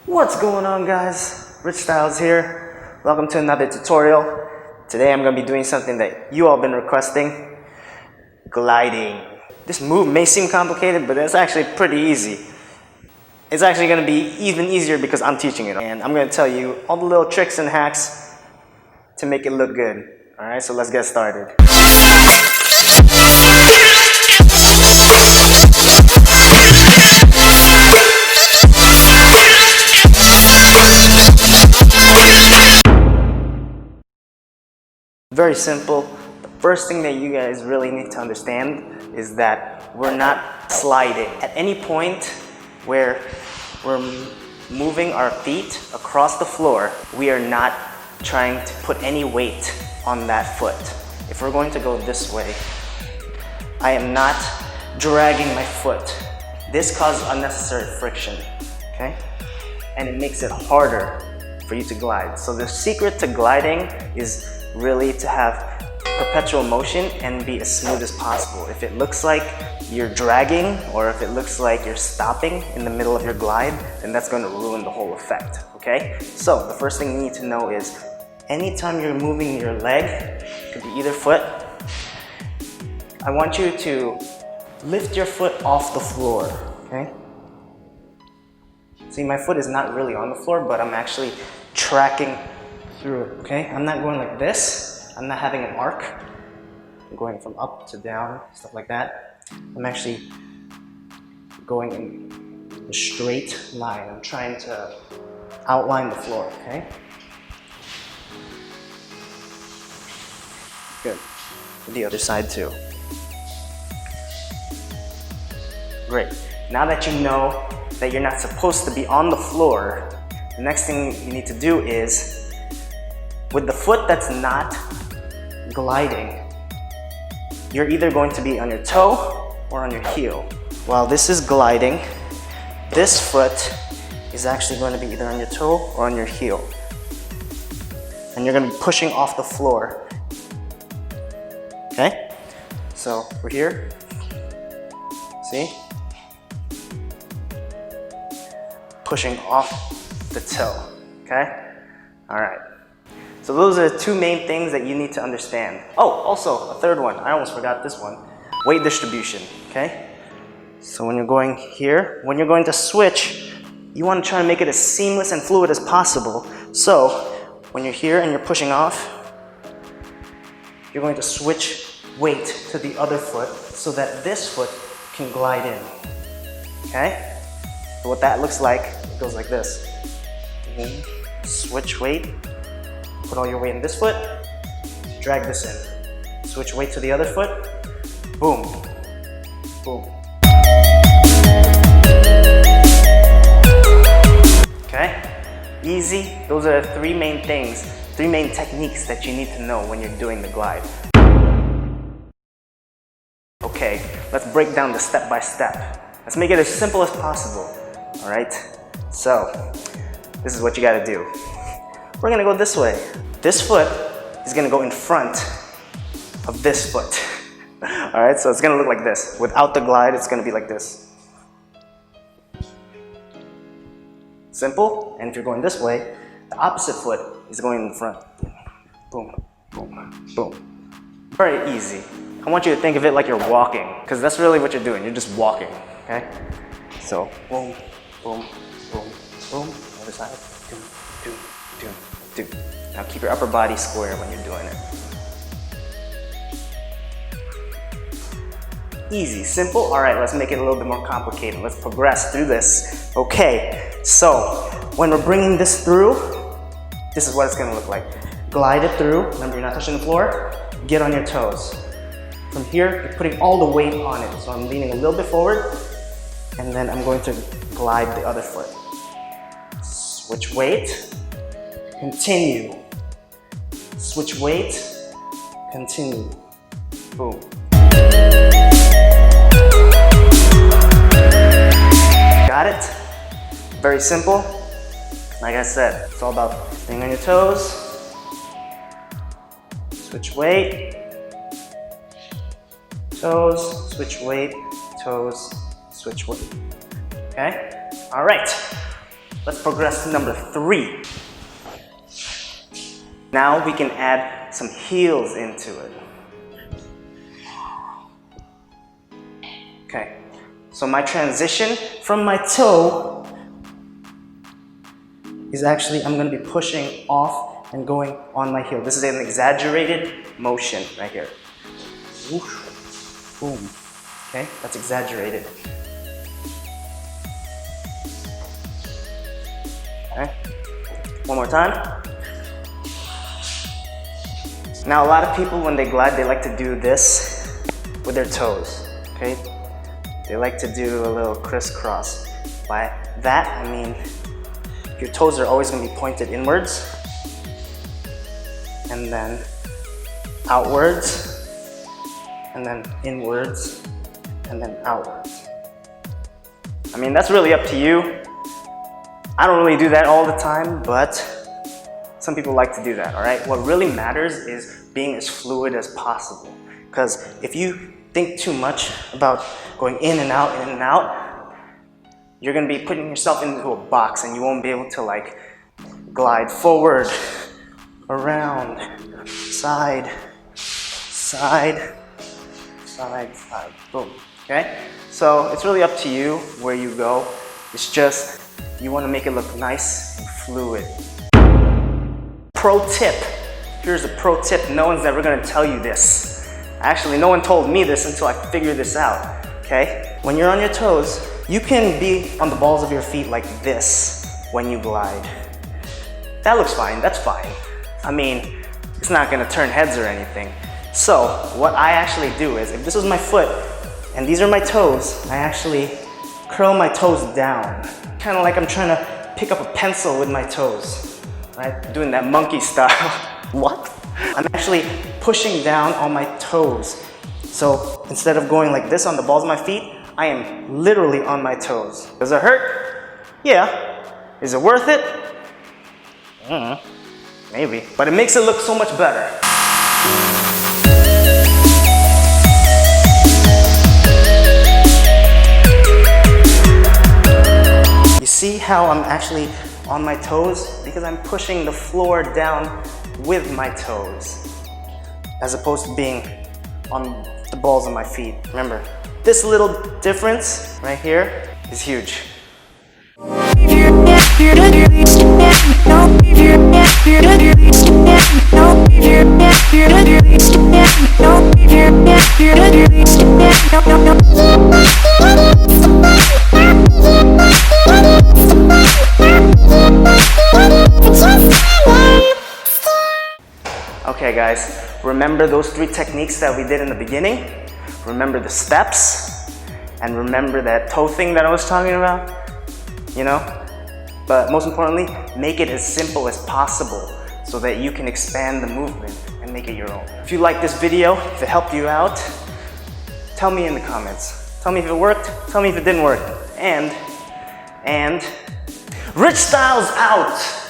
What's going on, guys? Richstylez here. Welcome to another tutorial. Today I'm going to be doing something that you all been requesting. Gliding. This move may seem complicated, but it's actually pretty easy. It's actually going to be even easier because I'm teaching it. And I'm going to tell you all the little tricks and hacks to make it look good. Alright, so let's get started. Very simple. The first thing that you guys really need to understand is that we're not sliding. At any point where we're moving our feet across the floor, we are not trying to put any weight on that foot. If we're going to go this way, I am not dragging my foot. This causes unnecessary friction, okay? And it makes it harder for you to glide. So the secret to gliding is really to have perpetual motion and be as smooth as possible. If it looks like you're dragging or if it looks like you're stopping in the middle of your glide, then that's going to ruin the whole effect, okay? So the first thing you need to know is anytime you're moving your leg, it could be either foot, I want you to lift your foot off the floor, okay? See, my foot is not really on the floor, but I'm actually tracking through it, okay? I'm not going like this. I'm not having an arc. I'm going from up to down, stuff like that. I'm actually going in a straight line. I'm trying to outline the floor, okay? Good. The other side too. Great. Now that you know that you're not supposed to be on the floor, the next thing you need to do is, with the foot that's not gliding, you're either going to be on your toe or on your heel. While this is gliding, this foot is actually going to be either on your toe or on your heel. And you're going to be pushing off the floor. Okay? So we're here. See? Pushing off the toe. Okay? Alright. So those are the two main things that you need to understand. Oh, also a third one. I almost forgot this one. Weight distribution, okay? So when you're going here, when you're going to switch, you want to try to make it as seamless and fluid as possible. So when you're here and you're pushing off, you're going to switch weight to the other foot so that this foot can glide in, okay? So what that looks like, it goes like this. Switch weight. Put all your weight in this foot, drag this in. Switch weight to the other foot, boom, boom. Okay? Easy. Those are the three main things, three main techniques that you need to know when you're doing the glide. Okay, let's break down the step by step. Let's make it as simple as possible, all right? So, this is what you gotta do. We're gonna go this way. This foot is gonna go in front of this foot. All right, so it's gonna look like this. Without the glide, it's gonna be like this. Simple, and if you're going this way, the opposite foot is going in front. Boom, boom, boom. Very easy. I want you to think of it like you're walking, because that's really what you're doing. You're just walking, okay? So, boom, boom, boom, boom. Other side, do, do, do. Now keep your upper body square when you're doing it. Easy, simple. All right, let's make it a little bit more complicated. Let's progress through this. Okay, so when we're bringing this through, this is what it's gonna look like. Glide it through. Remember, you're not touching the floor. Get on your toes. From here, you're putting all the weight on it. So I'm leaning a little bit forward, and then I'm going to glide the other foot. Switch weight. Continue. Switch weight. Continue. Boom. Got it? Very simple. Like I said, it's all about being on your toes. Switch weight. Toes. Switch weight. Toes. Switch weight. Okay? All right. Let's progress to number 3. Now we can add some heels into it. Okay, so my transition from my toe is actually, I'm going to be pushing off and going on my heel. This is an exaggerated motion right here. Oof. Boom. Okay, that's exaggerated. Okay, one more time. Now a lot of people, when they glide, they like to do this with their toes. Okay, they like to do a little crisscross. By that I mean your toes are always going to be pointed inwards and then outwards and then inwards and then outwards. I mean, that's really up to you. I don't really do that all the time, but some people like to do that, all right? What really matters is being as fluid as possible. Because if you think too much about going in and out, you're gonna be putting yourself into a box and you won't be able to like glide forward, around, side, side, side, side, boom, okay? So it's really up to you where you go. It's just, you wanna make it look nice and fluid. Pro tip, here's a pro tip, no one's ever gonna tell you this. Actually, no one told me this until I figured this out, okay? When you're on your toes, you can be on the balls of your feet like this when you glide. That looks fine, that's fine. I mean, it's not gonna turn heads or anything. So, what I actually do is, if this is my foot, and these are my toes, I actually curl my toes down. Kind of like I'm trying to pick up a pencil with my toes, right? Doing that monkey style. What? I'm actually pushing down on my toes. So instead of going like this on the balls of my feet, I am literally on my toes. Does it hurt? Yeah. Is it worth it? Maybe. But it makes it look so much better. You see how I'm actually on my toes? Because I'm pushing the floor down with my toes, as opposed to being on the balls of my feet. Remember, this little difference right here is huge. Okay guys, remember those 3 techniques that we did in the beginning? Remember the steps, and remember that toe thing that I was talking about, you know? But most importantly, make it as simple as possible so that you can expand the movement and make it your own. If you liked this video, if it helped you out, tell me in the comments. Tell me if it worked, tell me if it didn't work. And Richstylez out!